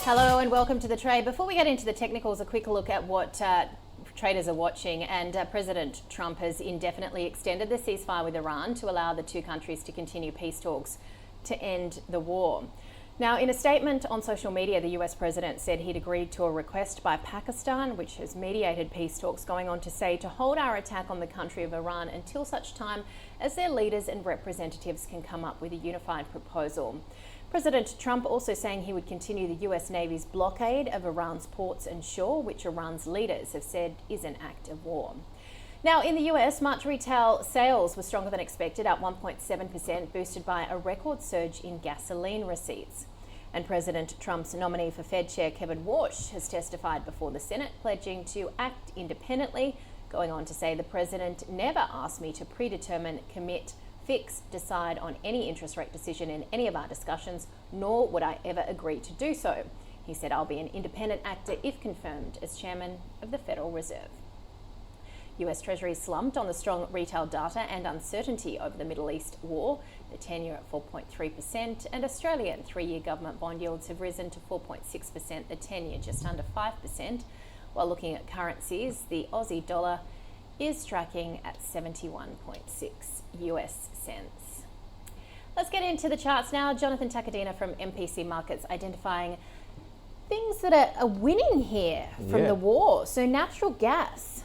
Hello and welcome to The Trade. Before we get into the technicals, a quick look at what traders are watching. And President Trump has indefinitely extended the ceasefire with Iran to allow the two countries to continue peace talks to end the war. Now, in a statement on social media, the US president said he'd agreed to a request by Pakistan, which has mediated peace talks, going on to say to hold our attack on the country of Iran until such time as their leaders and representatives can come up with a unified proposal. President Trump also saying he would continue the US Navy's blockade of Iran's ports and shore, which Iran's leaders have said is an act of war. Now, in the US, March retail sales were stronger than expected, up 1.7%, boosted by a record surge in gasoline receipts. And President Trump's nominee for Fed Chair Kevin Warsh has testified before the Senate, pledging to act independently, going on to say the president never asked me to predetermine, commit, fix, decide on any interest rate decision in any of our discussions, nor would I ever agree to do so. He said, I'll be an independent actor if confirmed as chairman of the Federal Reserve. US Treasury slumped on the strong retail data and uncertainty over the Middle East war, the 10-year at 4.3%, and Australian three-year government bond yields have risen to 4.6%, the 10-year just under 5%. While looking at currencies, the Aussie dollar is tracking at 71.6 US cents. Let's get into the charts now. Jonathan Tacadena from MPC Markets identifying things that are winning here from the war. So natural gas.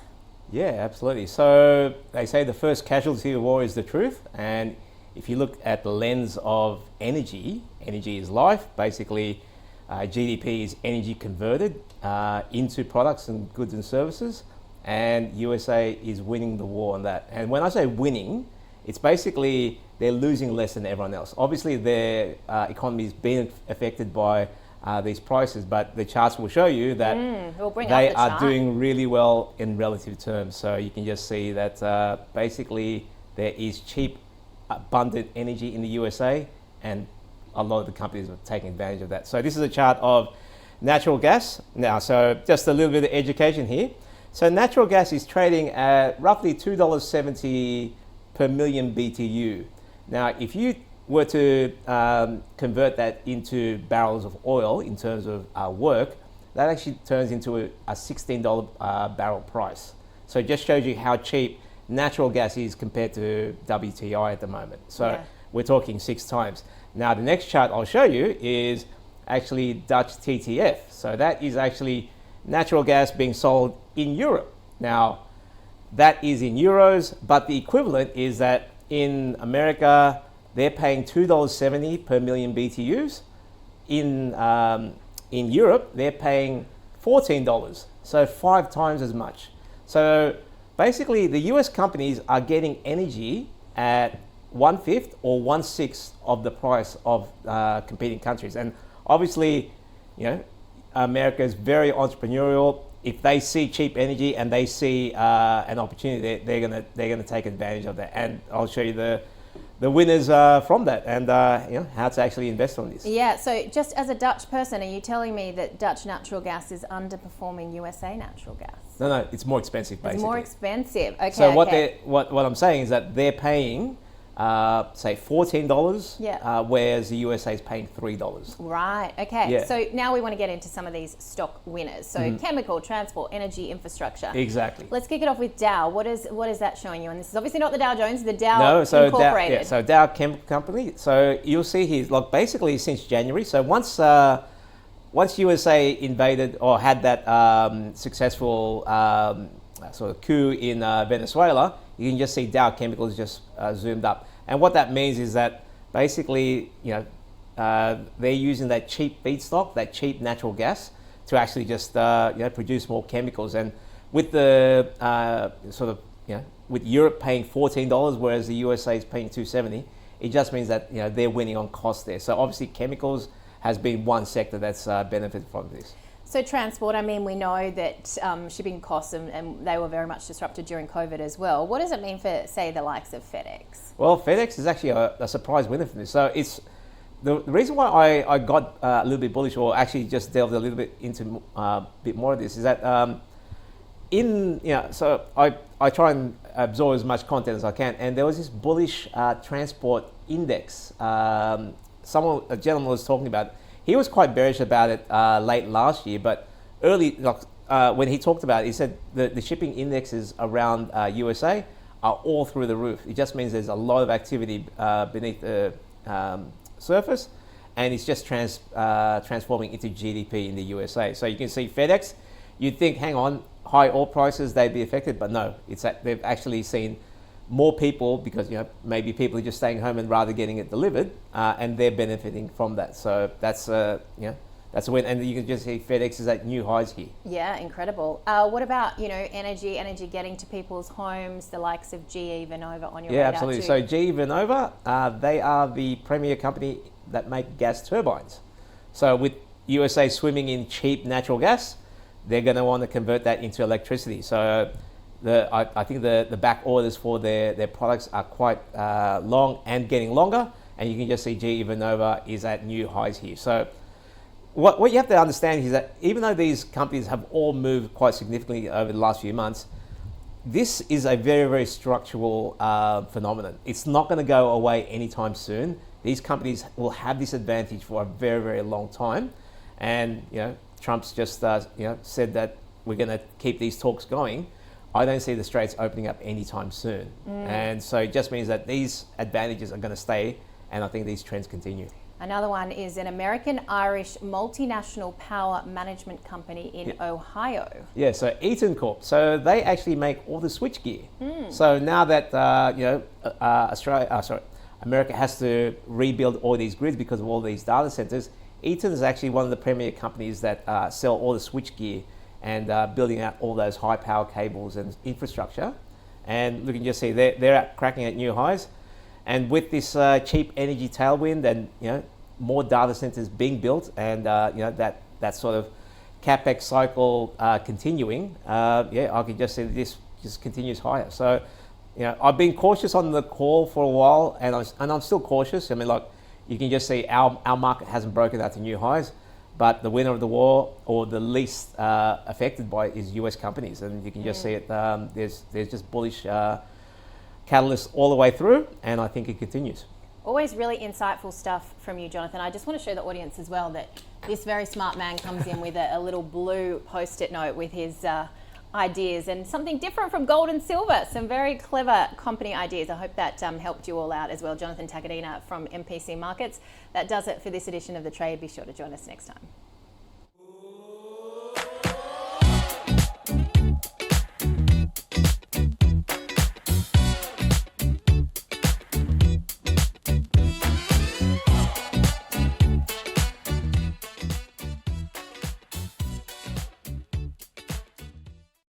Yeah, absolutely. So they say the first casualty of war is the truth. And if you look at the lens of energy, energy is life. Basically, GDP is energy converted into products and goods and services. And USA is winning the war on that. And when I say winning, it's basically they're losing less than everyone else. Obviously, their economy is being affected by these prices, but the charts will show you that they are doing really well in relative terms. So you can just see that basically there is cheap, abundant energy in the USA, and a lot of the companies are taking advantage of that. So this is a chart of natural gas. Now, so just a little bit of education here. So natural gas is trading at roughly $2.70 per million BTU. Now, if you were to convert that into barrels of oil in terms of work, that actually turns into a $16 barrel price. So it just shows you how cheap natural gas is compared to WTI at the moment. So we're talking 6 times. Now, the next chart I'll show you is actually Dutch TTF. So that is actually natural gas being sold in Europe. Now, that is in euros, but the equivalent is that in America, they're paying $2.70 per million BTUs. In Europe, they're paying $14, so 5 times as much. So basically, the US companies are getting energy at 1/5 or 1/6 of the price of competing countries. And obviously, you know, America is very entrepreneurial. If they see cheap energy and they see an opportunity, they're gonna take advantage of that. And I'll show you the winners from that, and you know, how to actually invest on this. Yeah. So just as a Dutch person, are you telling me that Dutch natural gas is underperforming USA natural gas? No, it's more expensive. Basically, it's more expensive. Okay. So what I'm saying is that they're paying say $14, whereas the USA is paying $3. Right, okay. Yeah. So now we want to get into some of these stock winners. So chemical, transport, energy, infrastructure. Exactly. Let's kick it off with Dow. What is that showing you? And this is obviously not the Dow Jones, the Dow Incorporated. So Dow Chemical Company. So you'll see here, like basically since January. So once USA invaded or had that successful sort of coup in Venezuela, you can just see Dow Chemicals just zoomed up. And what that means is that basically, you know, they're using that cheap feedstock, that cheap natural gas, to actually just produce more chemicals. And with the with Europe paying $14, whereas the USA is paying $2.70, it just means that they're winning on cost there. So obviously, chemicals has been one sector that's benefited from this. So transport, I mean, we know that shipping costs and they were very much disrupted during COVID as well. What does it mean for, say, the likes of FedEx? Well, FedEx is actually a surprise winner from this. So it's the reason why I got a little bit bullish, or actually just delved a little bit into a bit more of this, is that so I try and absorb as much content as I can, and there was this bullish transport index. A gentleman was talking about. he was quite bearish about it late last year, but early, when he talked about it, he said the shipping indexes around USA are all through the roof. It just means there's a lot of activity beneath the surface, and it's just transforming into GDP in the USA. So you can see FedEx, you'd think, hang on, high oil prices, they'd be affected, but no, they've actually seen more people, because maybe people are just staying home and rather getting it delivered, and they're benefiting from that. So that's that's a win, and you can just see FedEx is at new highs here. Yeah, incredible. What about energy getting to people's homes, the likes of GE Vernova on your radar absolutely. too? So GE Vernova, they are the premier company that make gas turbines. So with USA swimming in cheap natural gas, they're going to want to convert that into electricity. So I think the back orders for their products are quite long and getting longer, and you can just see GE Vernova is at new highs here. So what you have to understand is that even though these companies have all moved quite significantly over the last few months, this is a very, very structural phenomenon. It's not going to go away anytime soon. These companies will have this advantage for a very, very long time, and Trump's just said that we're going to keep these talks going. I don't see the Straits opening up anytime soon. And so it just means that these advantages are going to stay, and I think these trends continue. Another one is an American-Irish multinational power management company in Ohio. Yeah, so Eaton Corp. So they actually make all the switchgear. So now that America has to rebuild all these grids because of all these data centers, Eaton is actually one of the premier companies that sell all the switchgear and building out all those high power cables and infrastructure. And you can just see they're cracking at new highs. And with this cheap energy tailwind and more data centers being built, and that sort of capex cycle continuing, I could just see this just continues higher. So I've been cautious on the call for a while, and I'm still cautious. I mean, like, you can just see our market hasn't broken out to new highs, but the winner of the war, or the least affected by it, is US companies, and you can just see it. There's just bullish catalyst all the way through, and I think it continues. Always really insightful stuff from you, Jonathan. I just want to show the audience as well that this very smart man comes in with a little blue post-it note with his ideas, and something different from gold and silver. Some very clever company ideas. I hope that helped you all out as well. Jonathan Tacadena from MPC Markets. That does it for this edition of The Trade. Be sure to join us next time.